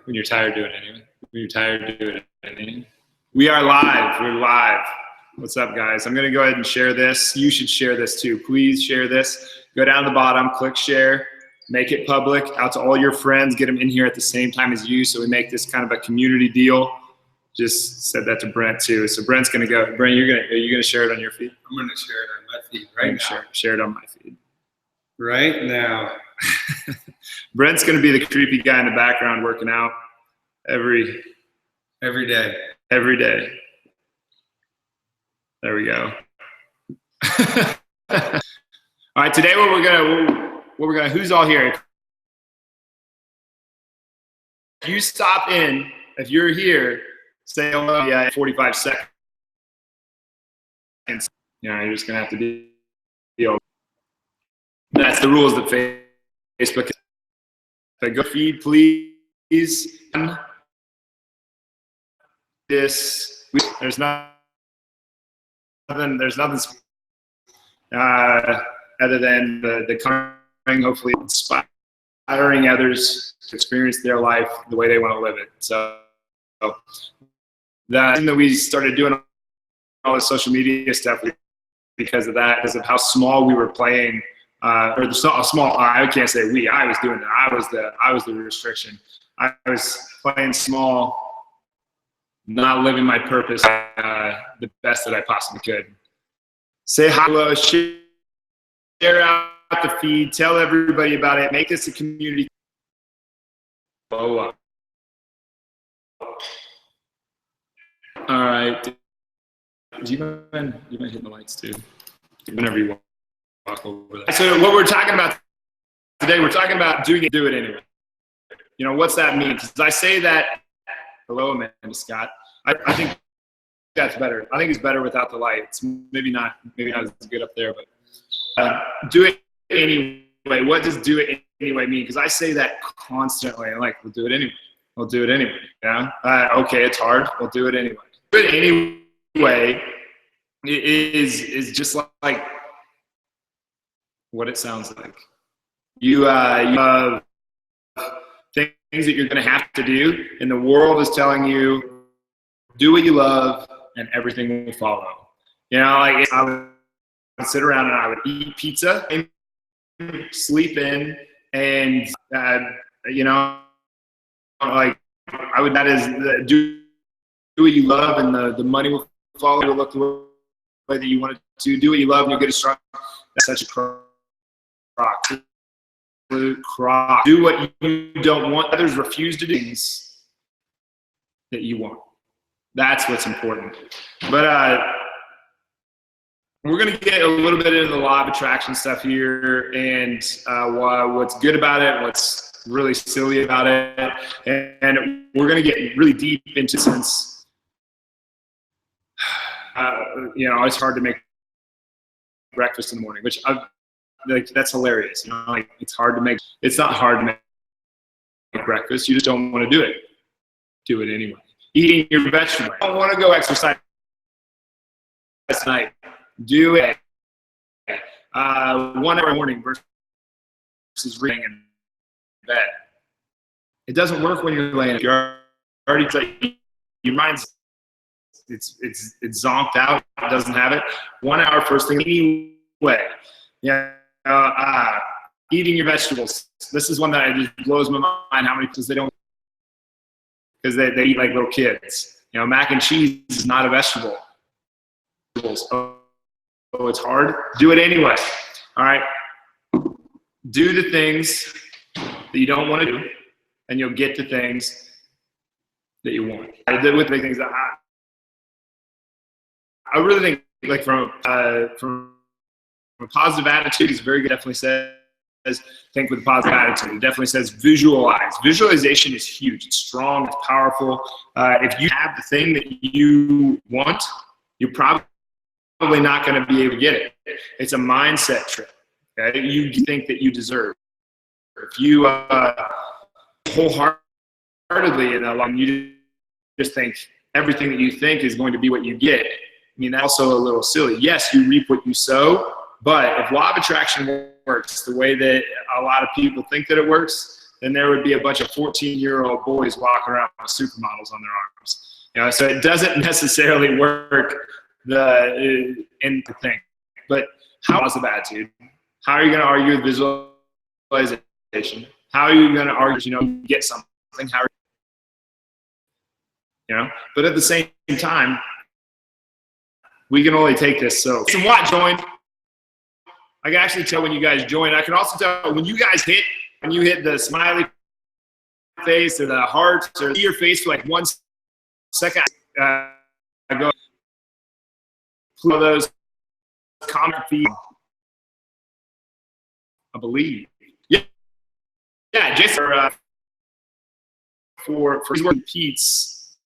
when you're tired, do it anyway. When you're tired, do it anyway. We are live. We're live. What's up, guys? I'm going to go ahead and share this. You should share this too. Please share this. Go down to the bottom, click share, make it public, out to all your friends, get them in here at the same time as you so we make this kind of a community deal. Just said that to Brent too. So Brent's going to go. Brent, are you going to share it on your feed? I'm going to share it on my feed right now. Share it on my feed. Right now. Brent's going to be the creepy guy in the background working out every day. Every day. There we go. All right, today who's all here? If you stop in, if you're here, say hello. Yeah, 45 seconds. You know, you're just gonna have to deal. That's the rules that Facebook. Go feed, please. There's nothing other than the coming, hopefully inspiring others to experience their life the way they want to live it. So that we started doing all the social media stuff because of that, because of how small we were playing, or small. I can't say we. I was doing that. I was the restriction. I was playing small, not living my purpose the best that I possibly could. Say hello, share out the feed, tell everybody about it, make this a community. Blow up. All right. Do you mind hitting the lights too? Whenever you walk over there. So what we're talking about today, we're talking about do it anyway. You know, what's that mean? Because I say that, hello, Amanda Scott. I think that's better. I think it's better without the lights. Maybe not as good up there, but do it anyway. What does do it anyway mean? Because I say that constantly. I'm like, we'll do it anyway. We'll do it anyway. Yeah. Okay, it's hard. We'll do it anyway. Do it anyway is just like what it sounds like. You have things that you're going to have to do, and the world is telling you, do what you love, and everything will follow. You know, like I would sit around and I would eat pizza and sleep in, and you know, like I would. That is do what you love, and the money will follow. It'll look the way that you want it to. Do what you love, and you'll get a strong. That's such a crock. Do what you don't want. Others refuse to do things that you want. That's what's important. But we're going to get a little bit into the law of attraction stuff here, and what's good about it, what's really silly about it, and we're going to get really deep into since you know, it's hard to make breakfast in the morning, which like that's hilarious. You know, like it's hard to make. It's not hard to make breakfast. You just don't want to do it. Do it anyway. Eating your vegetables. I don't want to go exercise tonight. Do it. 1 hour morning versus reading in bed. It doesn't work when you're laying. You're already like, your mind's it's zonked out. It doesn't have it. 1 hour first thing anyway. Yeah. Eating your vegetables. This is one that just blows my mind. How many because they don't. Because they eat like little kids. You know, mac and cheese is not a vegetable. Oh, it's hard. Do it anyway. All right. Do the things that you don't want to do, and you'll get to things that you want. I did with big things that I really think, like from a positive attitude, is very good. Definitely says think with a positive attitude. It definitely says visualize. Visualization is huge. It's strong. It's powerful. If you have the thing that you want, you're probably not going to be able to get it. It's a mindset trick. Okay? You think that you deserve. If you wholeheartedly and you just think everything that you think is going to be what you get. I mean, that's also a little silly. Yes, you reap what you sow, but if law of attraction works the way that a lot of people think that it works, then there would be a bunch of 14-year-old boys walking around with supermodels on their arms. You know, so it doesn't necessarily work in the thing. But how is the attitude? How are you going to argue with visualization? How are you going to argue, get something? How are but at the same time, we can only take this so. And what joined? I can actually tell when you guys join. I can also tell when you guys when you hit the smiley face or the heart or see your face for like 1 second. I go for those comment feed. I believe. Yeah, Jason for his work competes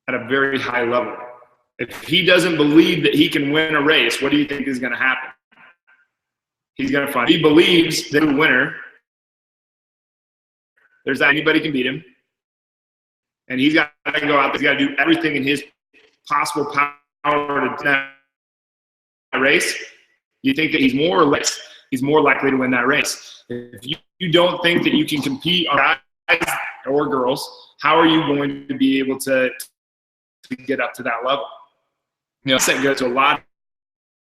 at a very high level. If he doesn't believe that he can win a race, what do you think is going to happen? He's going to find. He believes that the winner, there's that anybody can beat him, and he's got to go out there. He's got to do everything in his possible power to win that race. You think that he's more likely to win that race. If you don't think that you can compete on guys or girls, how are you going to be able to get up to that level? It goes to a lot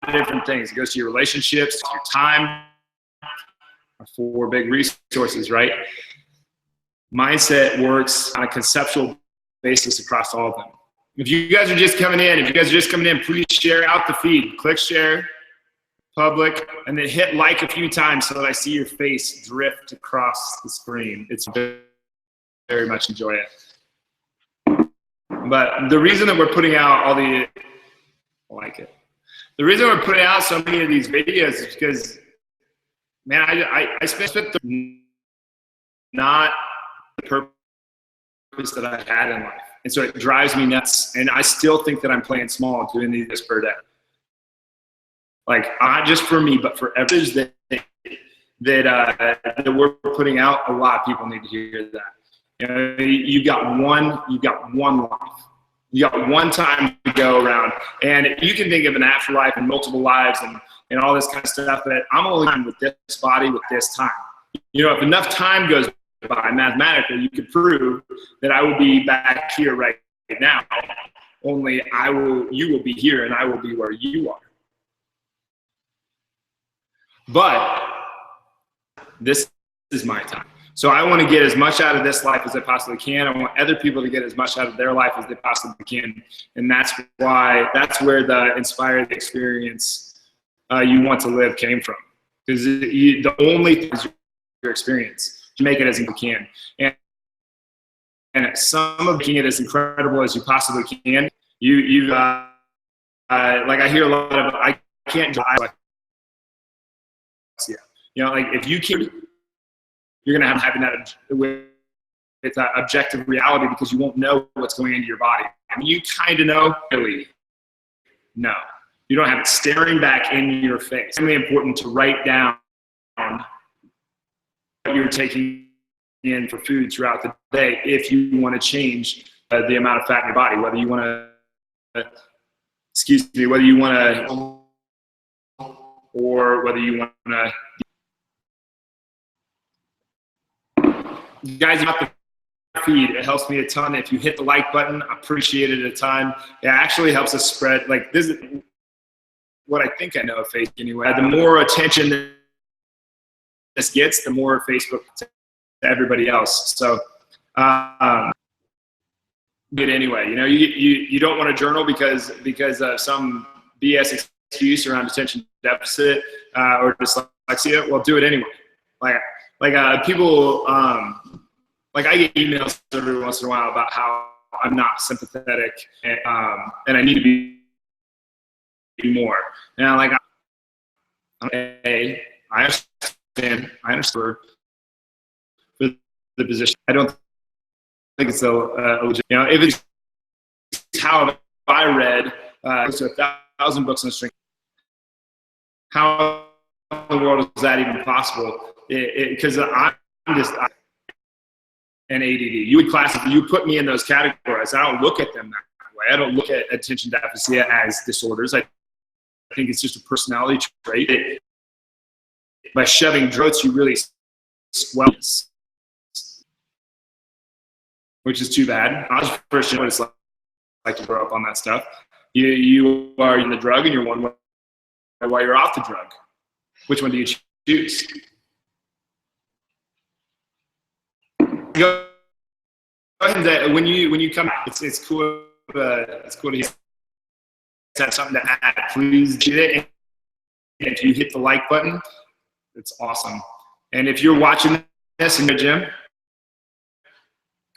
of different things. It goes to your relationships, your time, 4 big resources, right? Mindset works on a conceptual basis across all of them. If you guys are just coming in, please share out the feed. Click share, public, and then hit like a few times so that I see your face drift across the screen. It's very much enjoy it. But the reason that we're putting out the reason we're putting out so many of these videos is because, man, I spent not the purpose that I had in life. And so it drives me nuts. And I still think that I'm playing small doing these per day. Like, not just for me, but for others that we're putting out, a lot of people need to hear that. You got one life. You got one time to go around. And you can think of an afterlife and multiple lives and all this kind of stuff, but I'm only time with this body, with this time. If enough time goes by, mathematically, you could prove that I will be back here right now. Only you will be here and I will be where you are. But this is my time. So I want to get as much out of this life as I possibly can. I want other people to get as much out of their life as they possibly can. And that's where the Inspire the Experience You Want to Live came from. Because the only thing is your experience. To make it as you can. And some of making it as incredible as you possibly can, like I hear a lot of, I can't drive. Like if you can, you're going to have that with objective reality because you won't know what's going into your body. I mean, you kind of know, really. No, you don't have it staring back in your face. It's really important to write down what you're taking in for food throughout the day if you want to change the amount of fat in your body, whether you want to, or whether you want to. Guys, about the feed, it helps me a ton. If you hit the like button, I appreciate it a ton. It actually helps us spread. Like, this is what I think I know of Facebook anyway. The more attention this gets, the more Facebook to everybody else. So, but anyway, you don't want to journal because of some BS excuse around attention deficit or dyslexia. Well, do it anyway. People, like I get emails every once in a while about how I'm not sympathetic and I need to be more. Now, I understand for the position. I don't think it's legit. If it's how I read close to 1,000 books on string, how in the world is that even possible? Because I'm just an ADD. You put me in those categories. I don't look at them that way. I don't look at attention deficit as disorders. I think it's just a personality trait by shoving drugs, you really swell, which is too bad. I was first what it's like to grow up on that stuff. You are in the drug and you're one way while you're off the drug. Which one do you choose? Go ahead and when you come, it's cool. It's cool to hear. Have something to add, please do it. And if you hit the like button, it's awesome. And if you're watching this in the gym,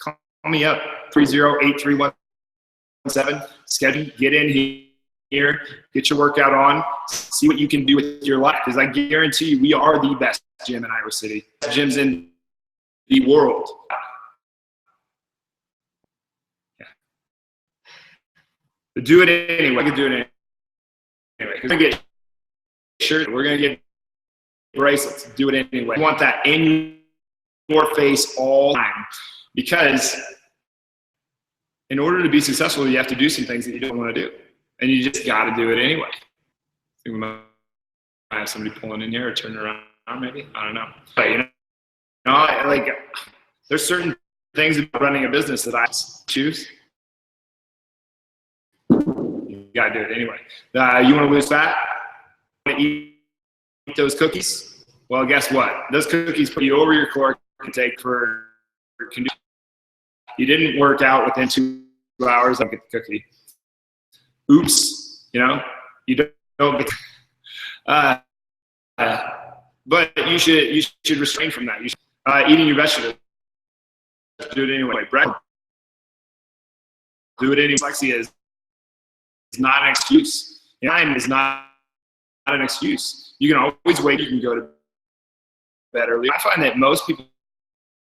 call me up, 308-3117. Schedule, get in here, get your workout on, see what you can do with your life. Because I guarantee you, we are the best gym in Iowa City. Gyms in the world. But do it anyway. We can do it anyway. We're gonna get shirts. We're gonna get bracelets. Do it anyway. We want that in your face all the time, because in order to be successful, you have to do some things that you don't want to do, and you just got to do it anyway. I think we might have somebody pulling in here or turning around. Maybe, I don't know. But like there's certain things about running a business that I choose. You gotta do it anyway. You want to lose fat? Want to eat those cookies? Well, guess what? Those cookies put you over your caloric intake for conditioning. You didn't work out within 2 hours. I'll get the cookie. Oops. You don't. But you should restrain from that. You should, eating your vegetables. Do it anyway. Bread. Do it anyway. Dyslexia is not an excuse. Time is not an excuse. You can always wait. You can go to bed early. I find that most people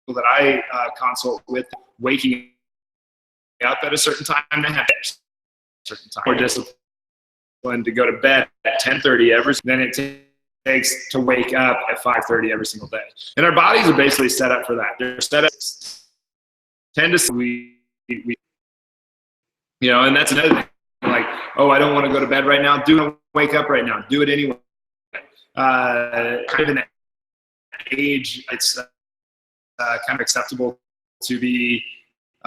that I consult with, waking up at a certain time, they have a certain time. Or discipline to go to bed at 10:30 every. Then it takes to wake up at 5:30 every single day. And our bodies are basically set up for that. They're set up 10 to we and that's another thing. Like, oh, I don't want to go to bed right now. Wake up right now. Do it anyway. Kind of in that age, it's kind of acceptable to be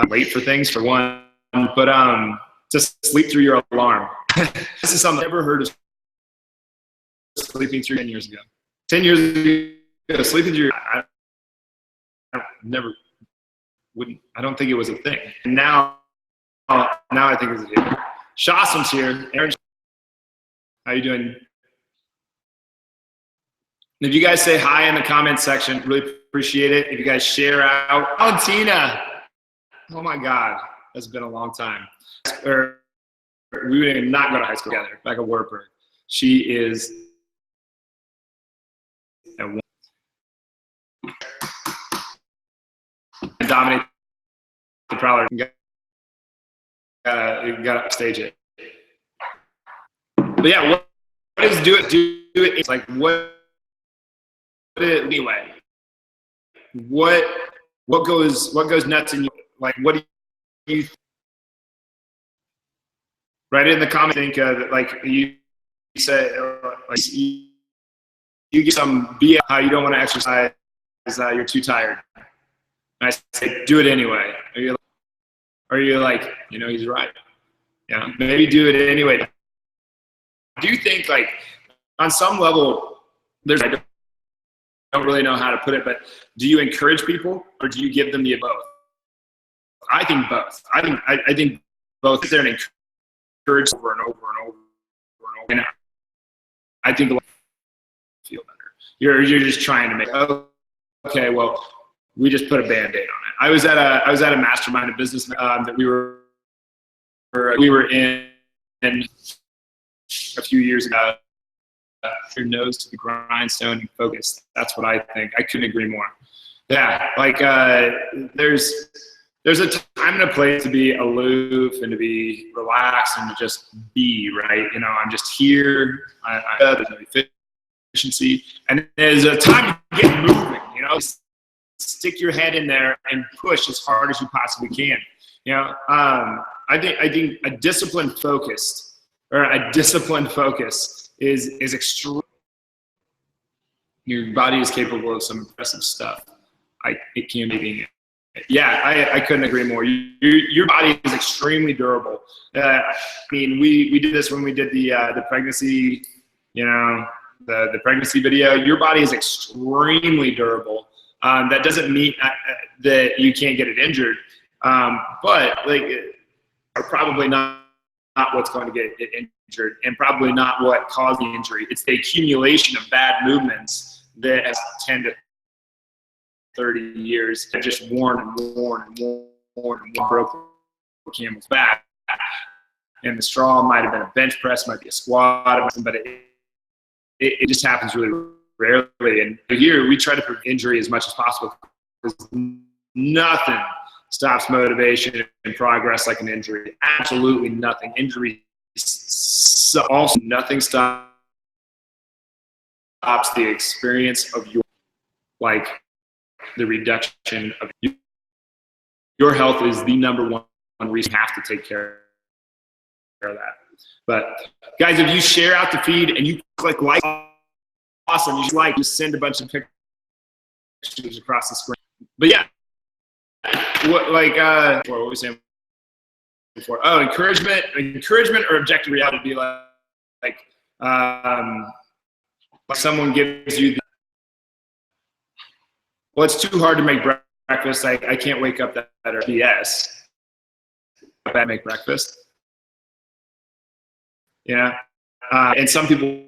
late for things, for one, but just sleep through your alarm. This is something I've never heard of sleeping through 10 years ago. 10 years ago, sleeping through, I don't think it was a thing. And now I think it's a thing. Shasham's here. Aaron, how you doing? If you guys say hi in the comments section, really appreciate it. If you guys share out. Valentina. Oh my God, that's been a long time. We did not go to high school together, back at Wartburg. She is dominate the Prowler. You got to upstage it. But yeah, what is do it? It's like what anyway. What goes nuts in you? Like, what do you write it in the comment? Think like you say, like you get some BS how you don't want to exercise, you're too tired. And I say, do it anyway. Are you like, he's right. Yeah, maybe do it anyway. Do you think, like, on some level, I don't really know how to put it, but do you encourage people or do you give them the both? I think both. I think both. Sit there and encourage over and over and over and over. And I think a lot feel better. You're just trying to make. Okay, well, we just put a Band-Aid on it. I was at a mastermind, a business that we were in a few years ago. Your nose to the grindstone and focus. That's what I think. I couldn't agree more. Yeah, like there's a time and a place to be aloof and to be relaxed and to just be, right? I'm just here. There's no efficiency, and there's a time to get moving. Stick your head in there and push as hard as you possibly can. I think a disciplined focus is extreme. Your body is capable of some impressive stuff. It can be. Yeah, I couldn't agree more. Your body is extremely durable. I mean, we did this when we did the pregnancy, the pregnancy video. Your body is extremely durable. That doesn't mean that you can't get it injured, but like, are probably not what's going to get it injured, and probably not what caused the injury. It's the accumulation of bad movements that has 10 to 30 years have just worn and worn and worn and worn, broke the camel's back. And the straw might have been a bench press, might be a squat, but it just happens really rarely. And here we try to prevent injury as much as possible, because nothing stops motivation and progress like an injury. Absolutely nothing. Injury, also nothing stops the experience of the reduction of your health is the number one reason you have to take care of that. But guys, if you share out the feed and you click like, awesome. You just send a bunch of pictures across the screen. But yeah, what were we saying before? Oh, encouragement or objective reality would be like someone gives you well, it's too hard to make breakfast. I can't wake up that or BS. I make breakfast. Yeah. And some people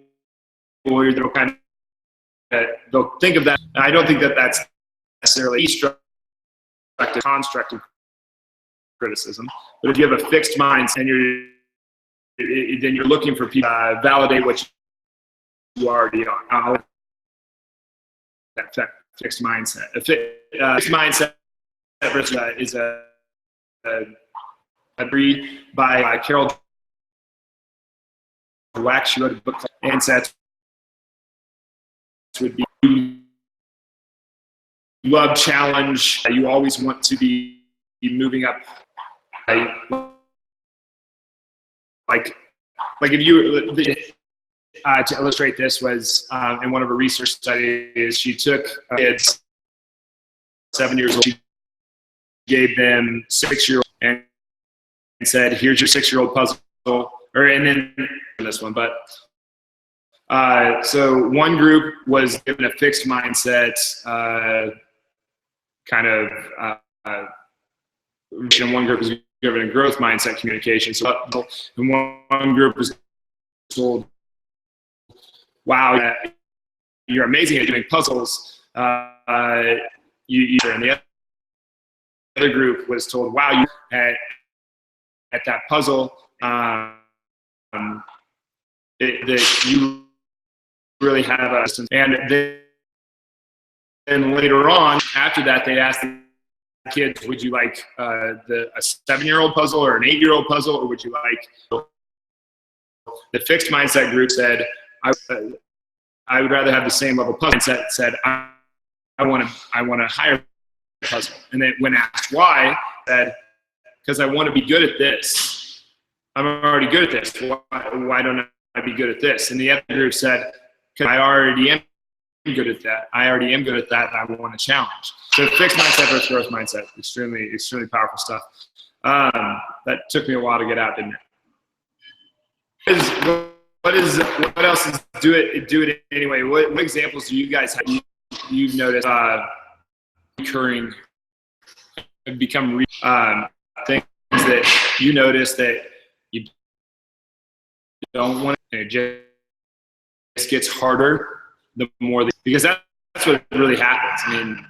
they'll kind of they'll think of that. I don't think that that's necessarily constructive criticism. But if you have a fixed mindset and then you're looking for people to validate what you already are. That fixed mindset. A fixed mindset versus is a read by Carol Dweck. She wrote a book called Mindsets. Would be love challenge. You always want to be moving up. Like if you to illustrate this was in one of her research studies, she took kids 7 years old, she gave them 6-year-old and said, here's your 6-year-old puzzle, and then this one, but so one group was given a fixed mindset and one group was given a growth mindset communication. So one group was told, wow, you're amazing at doing puzzles. And the other group was told, wow, you at that puzzle, that you really have a, and then later on, after that, they asked the kids, would you like a 7-year-old puzzle or an 8-year-old puzzle, or would you like, the fixed mindset group said, I would rather have the same level puzzle. Mindset said, I want a higher puzzle. And then when asked why, said, because I want to be good at this. I'm already good at this. Why don't I be good at this? And the other group said, because I already am good at that. I already am good at that, and I want a challenge. So fixed mindset versus growth mindset, extremely powerful stuff. That took me a while to get out, didn't it? What else is do it anyway? What examples do you guys have you've noticed recurring become things that you notice that you don't want to, it just gets harder the more because that's what really happens. I mean,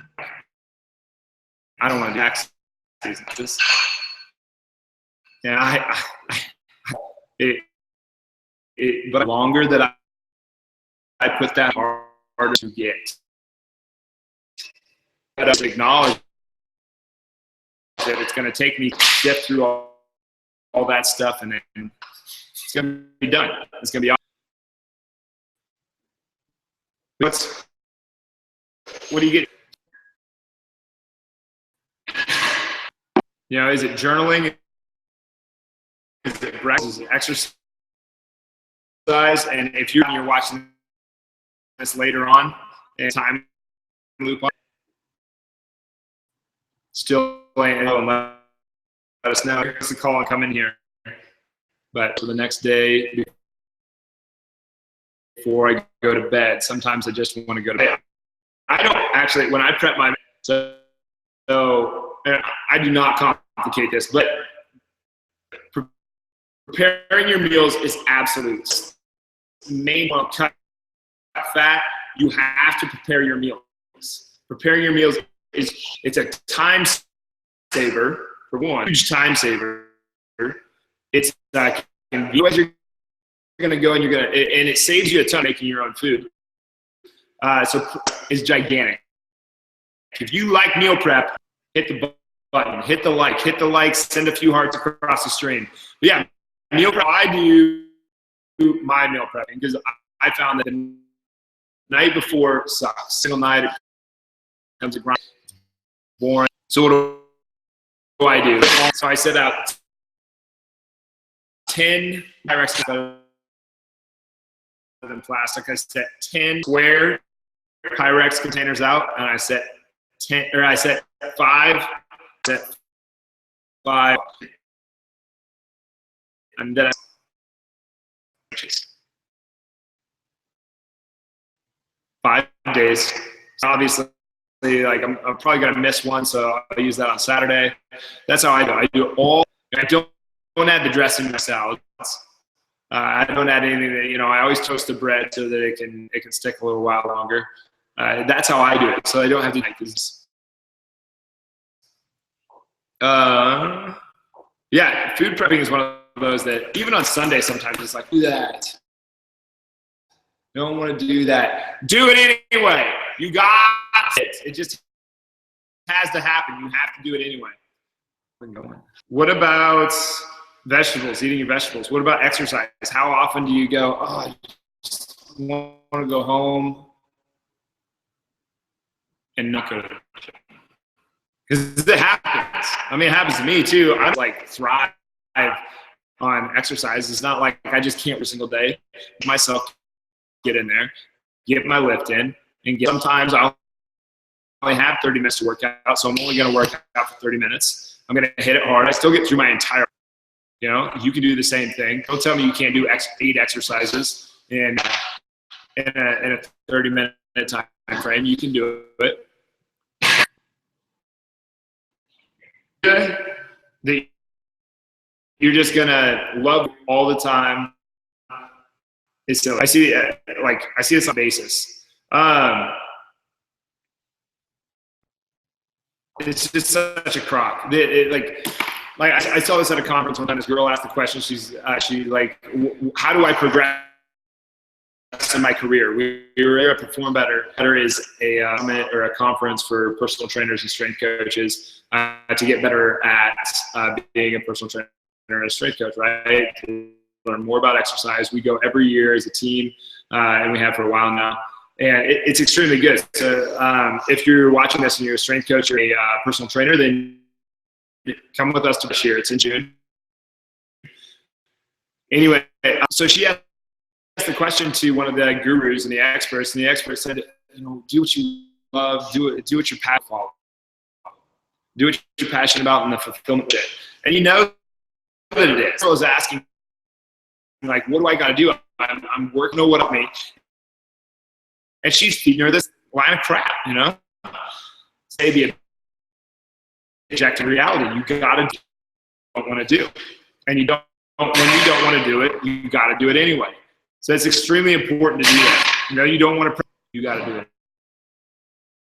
I don't want to tax season. Just yeah, but the longer that I put that harder to get. I have to acknowledge that it's going to take me to get through all that stuff, and then it's going to be done. It's going to be awesome. What do you get? You know, is it journaling? Is it breath? Is it exercise? And if you're watching this later on, and time loop on. Still laying low and let us know. Give us a call and come in here. But for the next day, before I go to bed, sometimes I just want to go to bed. I don't actually, when I prep my, so I do not complicate this, but preparing your meals is absolute. Main one, cut fat, you have to prepare your meals. Preparing your meals it's a time saver, for one, huge time saver. It's as you're gonna go and and it saves you a ton making your own food. So it's gigantic. If you like meal prep, hit the button, hit the like, send a few hearts across the stream. But yeah, meal prep, I do my meal prepping because I found that the night before sucks. Single night, it becomes a grind. Boring. So what do I do? So I set out 10 Pyrex better than plastic. I set 10 square Pyrex containers out, and I set 5, and then 5 days. Obviously, like I'm probably gonna miss one, so I'll use that on Saturday. That's how I do. I don't add the dressing to my salads. I don't add anything. I always toast the bread so that it can stick a little while longer. That's how I do it, so I don't have to like this. Yeah, food prepping is one of those that even on Sunday sometimes it's like, do that. Don't want to do that. Do it anyway. You got it. It just has to happen. You have to do it anyway. What about vegetables, eating your vegetables? What about exercise? How often do you go, I just want to go home and not go to the gym? Because it happens. I mean, it happens to me too. I like thrive on exercise. It's not like I just can't every single day myself get in there, get my lift in, and sometimes I'll only have 30 minutes to work out, so I'm only going to work out for 30 minutes. I'm going to hit it hard. I still get through my entire, you can do the same thing. Don't tell me you can't do 8 exercises in a 30-minute time frame. You can do it. You're just going to love all the time. It's silly. I see this on basis. It's just such a crock. I saw this at a conference one time. This girl asked the question. She like, how do I progress in my career? We were able to perform better. Better is a summit or a conference for personal trainers and strength coaches to get better at being a personal trainer and a strength coach, right? Learn more about exercise. We go every year as a team, and we have for a while now. And it's extremely good. So if you're watching this and you're a strength coach or a personal trainer, then come with us to this year. It's in June. Anyway, so she asked the question to one of the gurus and the experts, and the expert said, do what you love, do what you're passionate about. Do what you're passionate about and the fulfillment of it. And you know that it is. I was asking, like, what do I got to do? I'm working on what I make. And she's feeding her this line of crap, It's maybe a objective reality. You got to do what you don't want to do. And when you don't want to do it, you got to do it anyway. So it's extremely important to do that. You don't want to, you got to do it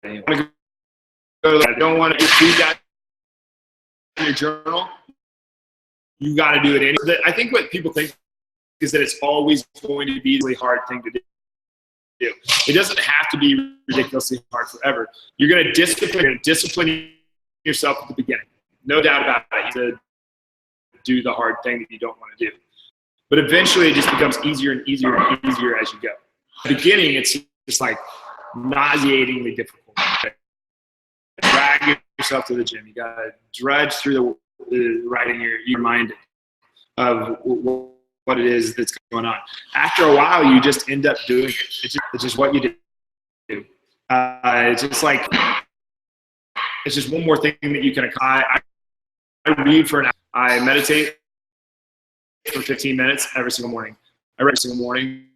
anyway. You don't want to do that in your journal. You got to do it anyway. I think what people think is that it's always going to be a really hard thing to do. It doesn't have to be ridiculously hard forever. You're going to discipline yourself at the beginning. No doubt about it. To do the hard thing that you don't want to do. But eventually it just becomes easier and easier and easier as you go. At the beginning, it's just like nauseatingly difficult. Drag yourself to the gym. You got to drudge through the writing your mind of what it is that's going on. After a while, you just end up doing it. It's just what you do. It's just like, it's just one more thing that you can accomplish. I read for an hour. I meditate for 15 minutes every single morning. I write every single morning.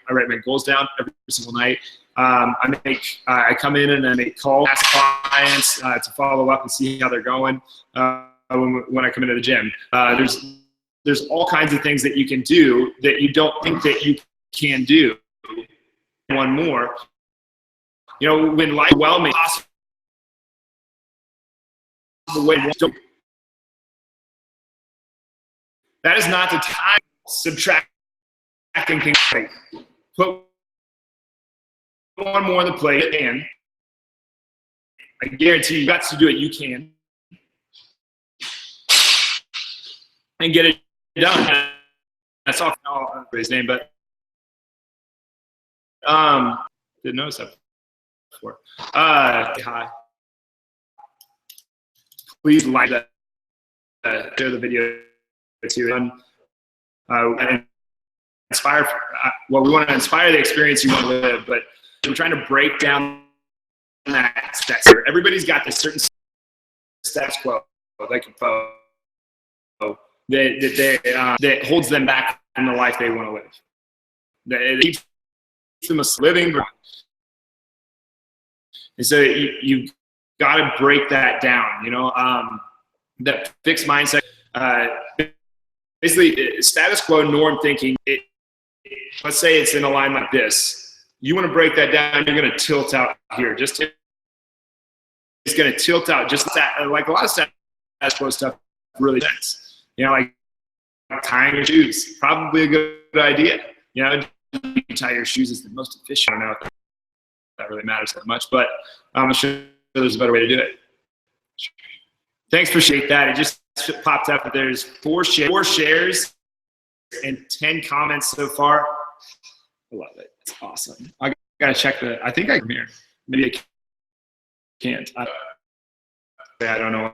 I write my goals down every single night. I come in and I make calls, ask clients to follow up and see how they're going when I come into the gym. There's all kinds of things that you can do that you don't think that you can do. One more, when life overwhelming, that is not the time subtracting things. Put one more on the plate, and I guarantee you got to do it. You can, and get it done. That's all. I don't know his name, but didn't notice that before. Hi. Please like that. Share the video too. And inspire. Well, we want to inspire the experience you want to live, but we're trying to break down that status. Everybody's got this certain status quo they can follow that holds them back from the life they want to live. That it keeps them living. And so you've got to break that down. That fixed mindset. Basically, status quo norm thinking. Let's say it's in a line like this. You want to break that down. You're going to tilt out here. It's going to tilt out. Just like a lot of status quo stuff really does. Like tying your shoes. Probably a good idea. You tie your shoes is the most efficient. I don't know if that really matters that much, but I'm sure there's a better way to do it. Thanks for sharing that. It just popped up that there's 4 shares and 10 comments so far. I love it. It's awesome. I gotta check I think I can hear. Maybe I can't. I don't know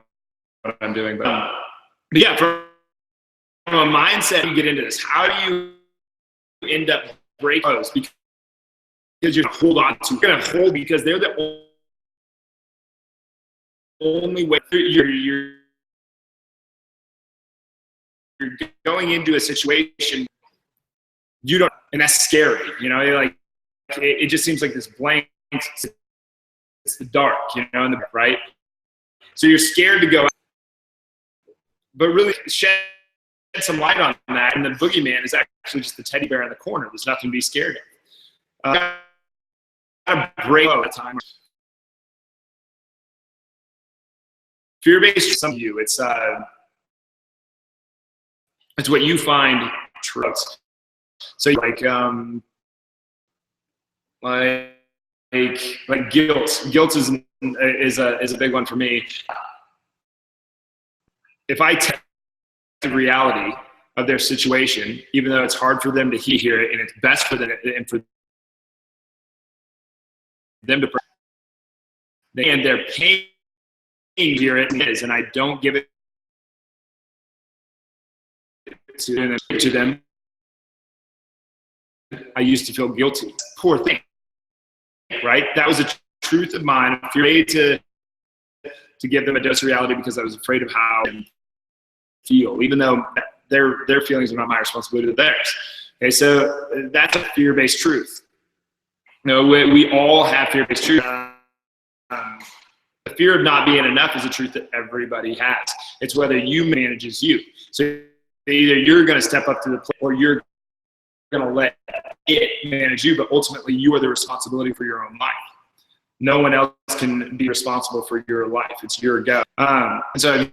what I'm doing, but yeah, from a mindset, you get into this. How do you end up breaking those? Because you're gonna hold on to. You're gonna hold because they're the only way you're going into a situation you don't, and that's scary. Like it just seems like this blank. It's the dark, in the right. So you're scared to go, but really shed some light on that. And the boogeyman is actually just the teddy bear in the corner. There's nothing to be scared of. Gotta break all the time. Fear-based, some of you, it's what you find true. So like guilt. Guilt is a big one for me. If I tell the reality of their situation, even though it's hard for them to hear it, and it's best for them and for them to, and their pain here it is, and I don't give it to them. I used to feel guilty. Poor thing, right? That was a truth of mine. I'm afraid to give them a dose of reality because I was afraid of how I feel, even though their feelings are not my responsibility, they're theirs. Okay, so that's a fear-based truth. We all have fear-based truth. The fear of not being enough is a truth that everybody has. It's whether you manages you. So either you're going to step up to the plate or you're going to let it manage you, but ultimately you are the responsibility for your own life. No one else can be responsible for your life. It's your go. And so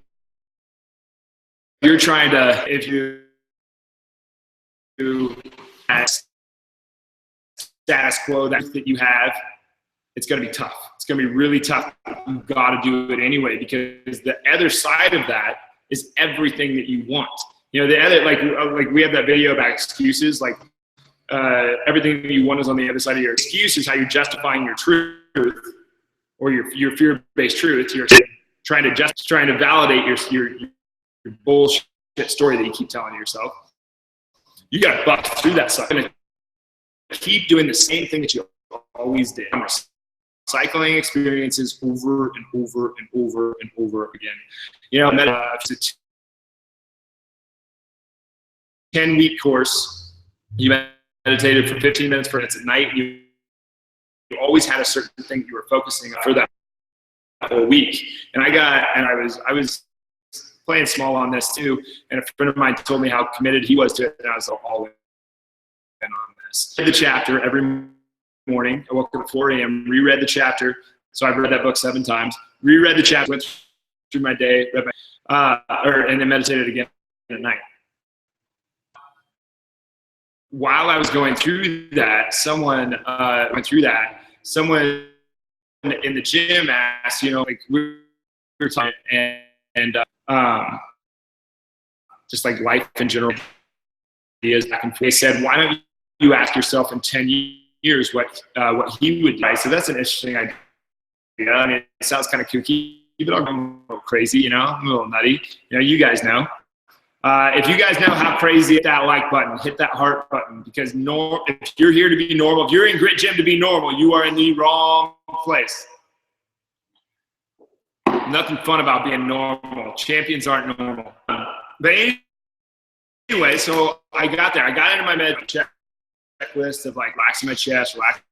you're trying to, if you status quo that you have, it's going to be tough. It's going to be really tough. You've got to do it anyway, because the other side of that is everything that you want. The other, like we have that video about excuses, like everything that you want is on the other side of your excuse is how you're justifying your truth or your fear-based truth. You're trying to validate your bullshit story that you keep telling yourself. You got to buck through that stuff. And keep doing the same thing that you always did. I'm cycling experiences over and over and over and over again. You know, it's a 10-week course. You meditated for 15 minutes per minute at night. You always had a certain thing you were focusing on for that whole week. And I was playing small on this too. And a friend of mine told me how committed he was to it, and I was all in on this. I read the chapter every morning. I woke up at 4 a.m., reread the chapter. So I've read that book 7 times. Reread the chapter, went through my day, and then meditated again at night. While I was going through that, someone in the gym asked, you know, like we were talking and just like life in general, ideas back and forth. They said, why don't you ask yourself in 10 years what he would do? So that's an interesting idea. I mean, it sounds kind of kooky, but I'm a little crazy, you know, I'm a little nutty. You know, you guys know. If you guys know how crazy, hit that like button, hit that heart button, because if you're here to be normal, if you're in Grit Gym to be normal, you are in the wrong place. Nothing fun about being normal. Champions aren't normal. But anyway, so I got there. I got into my med checklist of like relaxing my chest, relaxing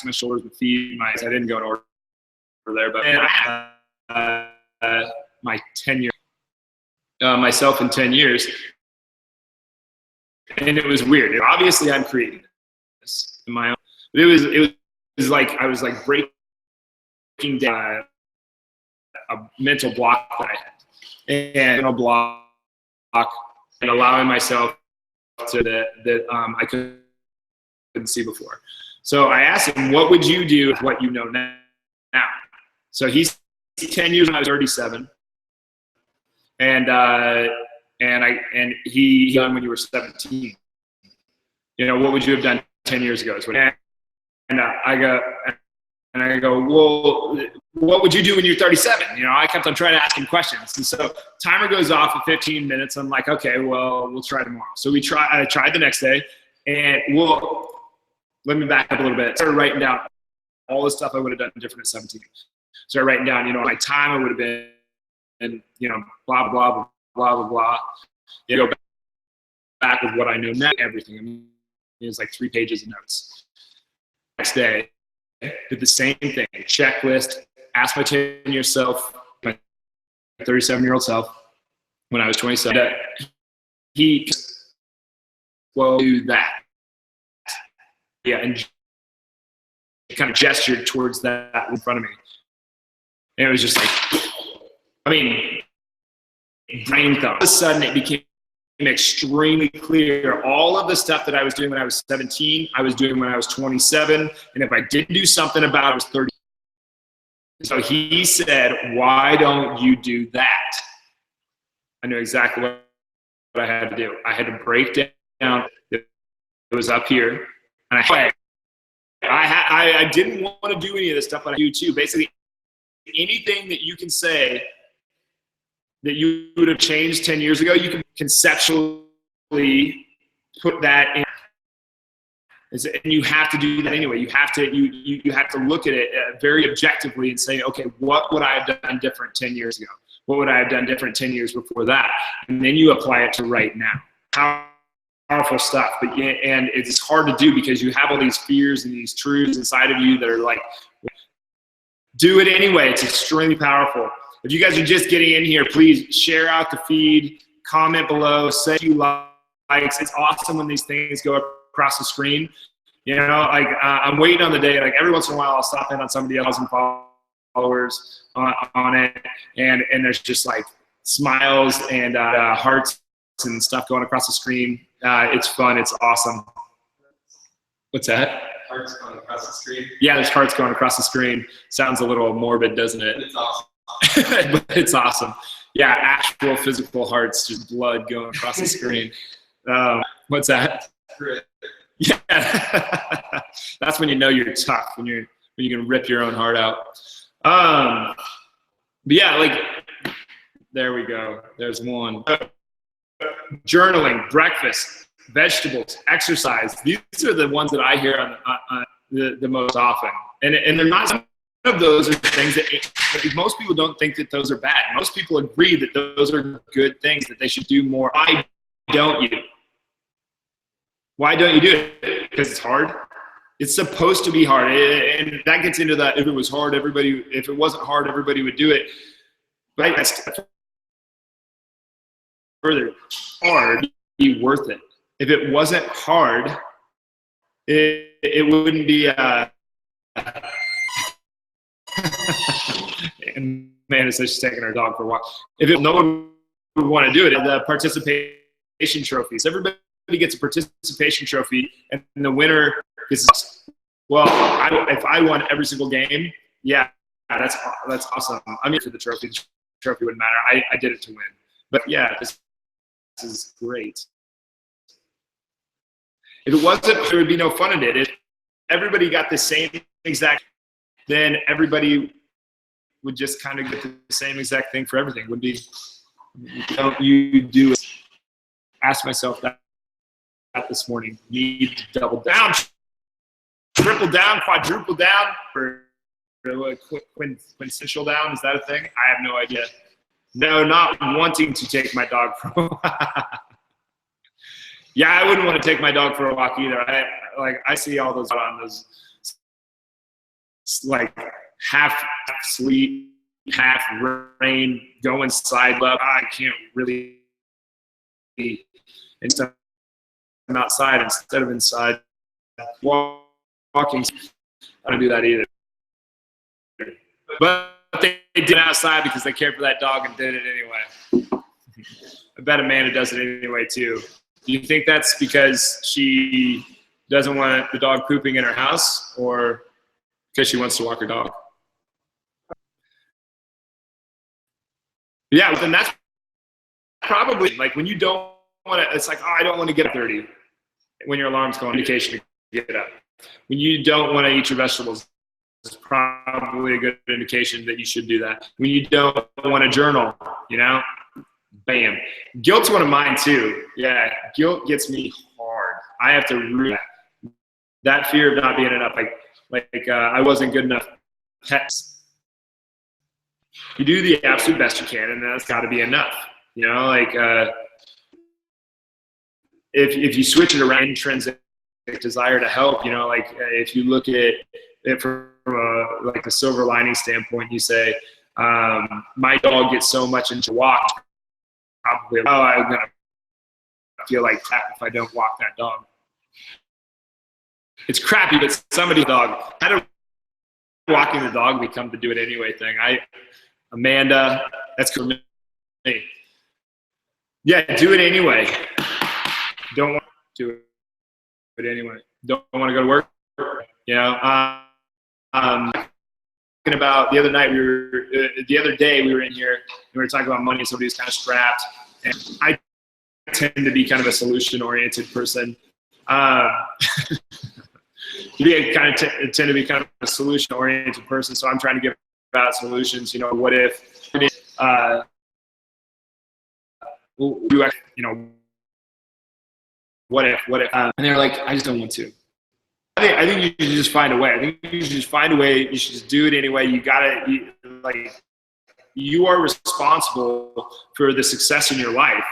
my shoulders, my feet, I didn't go in order there, but I had my 10-year. Myself in 10 years, and it was weird. Obviously, I'm creating this in my own. But it was like I was like breaking down a mental block that I had, and a block, and allowing myself to that I couldn't see before. So I asked him, "What would you do with what you know now?" So he's 10 years when I was 37. And he done when you were 17. You know, what would you have done 10 years ago? And I go, well, what would you do when you're 37? You know, I kept on trying to ask him questions. And so timer goes off at 15 minutes. I'm like, okay, well, we'll try tomorrow. So I tried the next day, and let me back up a little bit. I started writing down all the stuff I would have done different at 17. Started writing down, you know, my time I would have been, and, you know, blah, blah, blah, blah, blah, blah. You go back with what I know now, everything. I mean, it was like 3 pages of notes. Next day, did the same thing. Checklist, asked my 10-year self, my 37-year-old self, when I was 27. He, well, do that. Yeah, and kind of gestured towards that in front of me. And it was just like, I mean, brain thump. All of a sudden, it became extremely clear. All of the stuff that I was doing when I was 17, I was doing when I was 27. And if I didn't do something about it, I was 30. So he said, why don't you do that? I knew exactly what I had to do. I had to break down. It was up here. And I didn't want to do any of this stuff, but I do too. Basically, anything that you can say that you would have changed 10 years ago, you can conceptually put that in. And you have to do that anyway. You have to look at it very objectively and say, okay, what would I have done different 10 years ago? What would I have done different 10 years before that? And then you apply it to right now. Powerful stuff. And it's hard to do because you have all these fears and these truths inside of you that are like, do it anyway. It's extremely powerful. If you guys are just getting in here, please share out the feed, comment below, say you likes. It's awesome when these things go across the screen. You know, like I'm waiting on the day, like every once in a while I'll stop in on somebody else's followers on it, and there's just like smiles and hearts and stuff going across the screen. It's fun. It's awesome. What's that? Hearts going across the screen. Yeah, there's hearts going across the screen. Sounds a little morbid, doesn't it? It's awesome. But it's awesome. Yeah, actual physical hearts, just blood going across the screen. What's that? Grit. Yeah, that's when you know you're tough, when you can rip your own heart out. But yeah, like there we go. There's one. Journaling, breakfast, vegetables, exercise. These are the ones that I hear the most often. And they're not, some of those are things that most people don't think that those are bad. Most people agree that those are good things, that they should do more. Why don't you? Why don't you do it? Because it's hard. It's supposed to be hard. And that gets into that, if it was hard, if it wasn't hard, everybody would do it. Right? That's further. Hard, be worth it. If it wasn't hard, it wouldn't be and Amanda says she's taking her dog for a walk. No one would want to do it, the participation trophies. Everybody gets a participation trophy, and the winner gets, well, if I won every single game, yeah, that's awesome. I'm here for the trophy. The trophy wouldn't matter. I did it to win. But yeah, this is great. If it wasn't, there would be no fun in it. If everybody got the same exact, then everybody would just kind of get the same exact thing for everything. Would be, don't you do it? Ask myself that this morning. Need to double down, triple down, quadruple down, or quintessential down. Is that a thing? I have no idea. No, not wanting to take my dog for a walk. Yeah, I wouldn't want to take my dog for a walk either. I see all those on those, like, half sleep, half rain, going side up. I can't really be instead of outside instead of inside. Walking, I don't do that either. But they did it outside because they cared for that dog and did it anyway. I bet Amanda does it anyway too. Do you think that's because she doesn't want the dog pooping in her house, or because she wants to walk her dog? Yeah, then that's probably, like, when you don't want to, it's like, oh, I don't want to get up 30 when your alarm's going, indication to get up. When you don't want to eat your vegetables, it's probably a good indication that you should do that. When you don't want to journal, bam. Guilt's one of mine too. Yeah, guilt gets me hard. I have to root that fear of not being enough. I wasn't good enough. You do the absolute best you can, and that's got to be enough. If you switch it around, intrinsic desire to help. If you look at it from a silver lining standpoint, you say, my dog gets so much into walk. Probably, I'm going to feel like crap if I don't walk that dog. It's crappy, but somebody's dog. How did walking the dog become the do it anyway thing? Amanda, that's cool. Me. Yeah, do it anyway. Don't want to do it anyway. Don't want to go to work. Talking about the other day we were in here and we were talking about money, and somebody was kind of strapped, and I tend to be kind of a solution oriented person. Tend to be kind of a solution oriented person, so I'm trying to give out solutions. What if what if and they're like, I just don't want to. I think you should just find a way. I think you should just find a way. You should just do it anyway. You are responsible for the success in your life.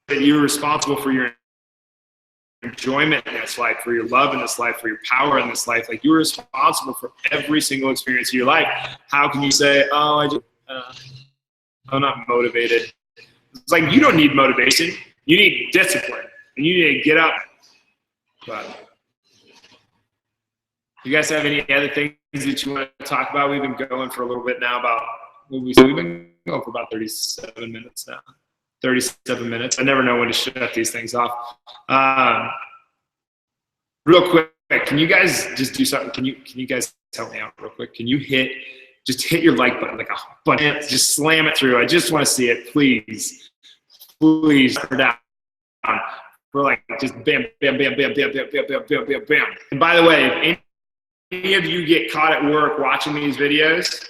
You're responsible for your enjoyment in this life, for your love in this life, for your power in this life. You're responsible for every single experience of your life. How can you say, oh, I'm not motivated? It's like, you don't need motivation. You need discipline, and you need to get up. But you guys have any other things that you want to talk about? We've been going for a little bit now we've been going for about 37 minutes now. 37 minutes. I never know when to shut these things off. Real quick, can you guys just do something? Can you guys help me out real quick? Can you hit your like button like a button? Just slam it through. I just want to see it, please. Please turn down. We're just bam, bam, bam, bam, bam, bam, bam, bam, bam, bam, bam. And by the way, if any of you get caught at work watching these videos,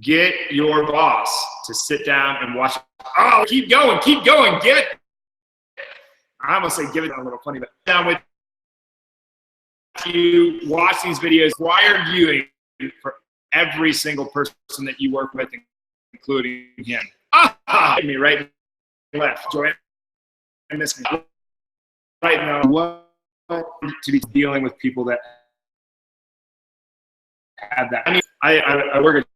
get your boss to sit down and watch. Oh, keep going, give it. I almost say give it a little funny, but down with you watch these videos, required viewing for every single person that you work with, including him. Hit me right and left. Joanne, I miss me. Right now, what to be dealing with people that have that. I mean, I work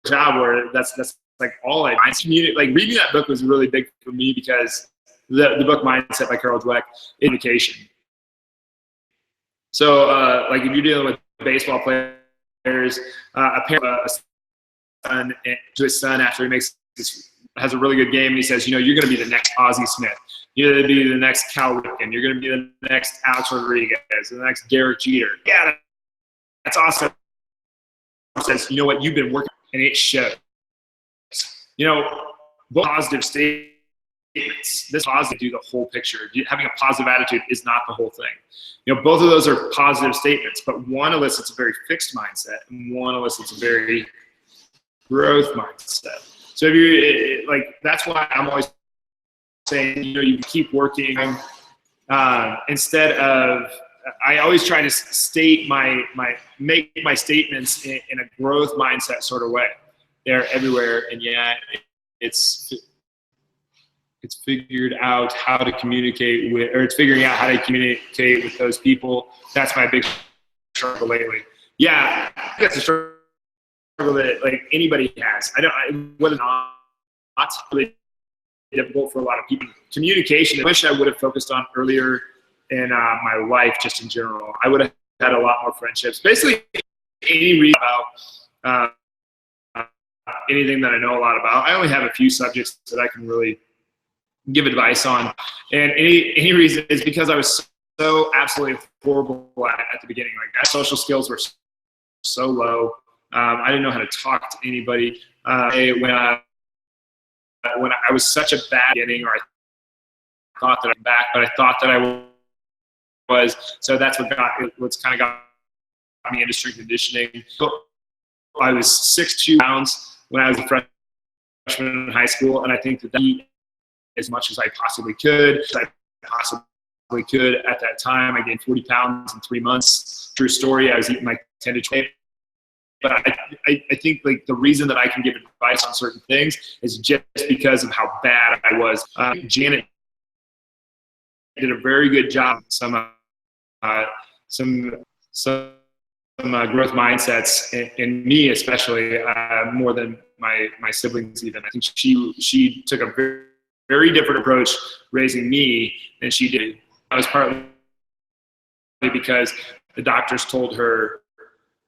a job where that's like all I communicate. Like reading that book was really big for me because the book Mindset by Carol Dweck, indication. So like if you're dealing with baseball players, a parent, son to his son after he has a really good game, and he says, you're going to be the next Ozzie Smith. You're going to be the next Cal Ripken. You're going to be the next Alex Rodriguez, the next Derek Jeter. Yeah, that's awesome. He says, you know what? You've been working, and it shows. Both positive statements. This positive do the whole picture. Having a positive attitude is not the whole thing. Both of those are positive statements, but one elicits a very fixed mindset, and one elicits a very growth mindset. So if you're like, that's why I'm always saying, you keep working instead of. I always try to state make my statements in a growth mindset sort of way. They're everywhere, and yet it's figured out how to communicate with, or it's figuring out how to communicate with those people. That's my big struggle lately. Yeah, that's a struggle that like anybody has. Whether or not it's really difficult for a lot of people. Communication, I wish I would have focused on earlier in my life, just in general. I would have had a lot more friendships. Basically, any reason about anything that I know a lot about. I only have a few subjects that I can really give advice on, and any reason is because I was so absolutely horrible at the beginning. Like that, social skills were so low. I didn't know how to talk to anybody. When I was such a bad beginning, or I thought that I'm back, but I thought that I was. So that's what's kind of got me into strength conditioning. I was 6'2" pounds when I was a freshman in high school, and I think that as much as I possibly could. At that time. I gained 40 pounds in 3 months. True story. I was eating like 10 to 20. But I think like the reason that I can give advice on certain things is just because of how bad I was. Janet did a very good job. Some growth mindsets in me, especially more than my siblings even. I think she took a very different approach raising me than she did. I was partly because the doctors told her,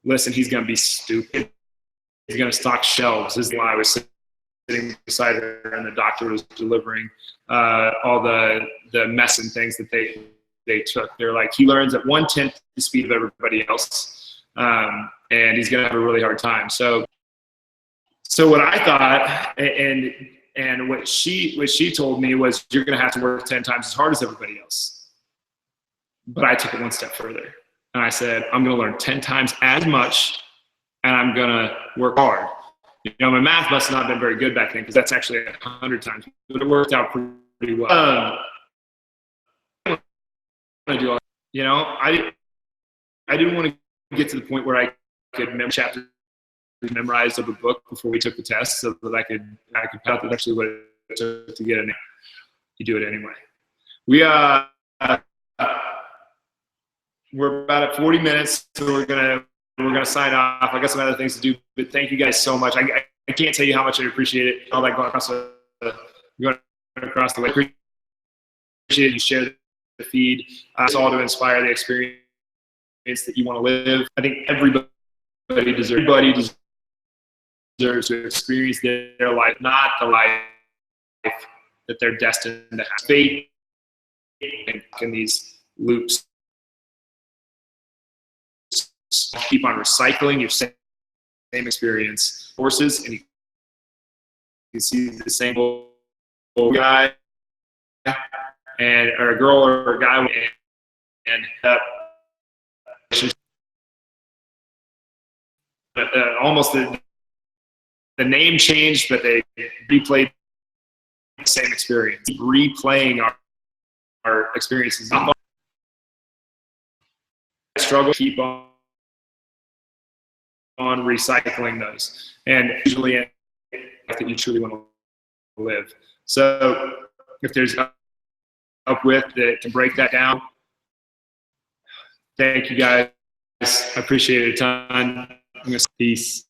listen, he's going to be stupid. He's going to stock shelves. This is why I was sitting beside her, and the doctor was delivering all the mess and things that they took. They're like, he learns at 1/10 the speed of everybody else, and he's going to have a really hard time. So what I thought, and what she told me was, you're going to have to work 10 times as hard as everybody else. But I took it one step further. And I said, I'm going to learn 10 times as much, and I'm going to work hard. My math must not have been very good back then, because that's actually 100 times. But it worked out pretty well. I didn't want to get to the point where I could memorize chapters memorized of a book before we took the test, so that I could pass. That's actually what it took to get in. You do it anyway. We're about at 40 minutes, so we're gonna sign off. I got some other things to do, but thank you guys so much. I can't tell you how much I appreciate it. All that going across the way. Appreciate you share the feed. It's all to inspire the experience that you want to live. I think everybody deserves to experience their life, not the life that they're destined to have. Fate in these loops. Keep on recycling your same experience forces, and you see the same old guy or a girl or a guy, and almost the name changed, but they replayed the same experience. Replaying our experiences. struggle, keep on recycling those, and usually that you truly want to live. So if there's help with that can break that down, thank you guys. I appreciate it a ton. I'm gonna peace.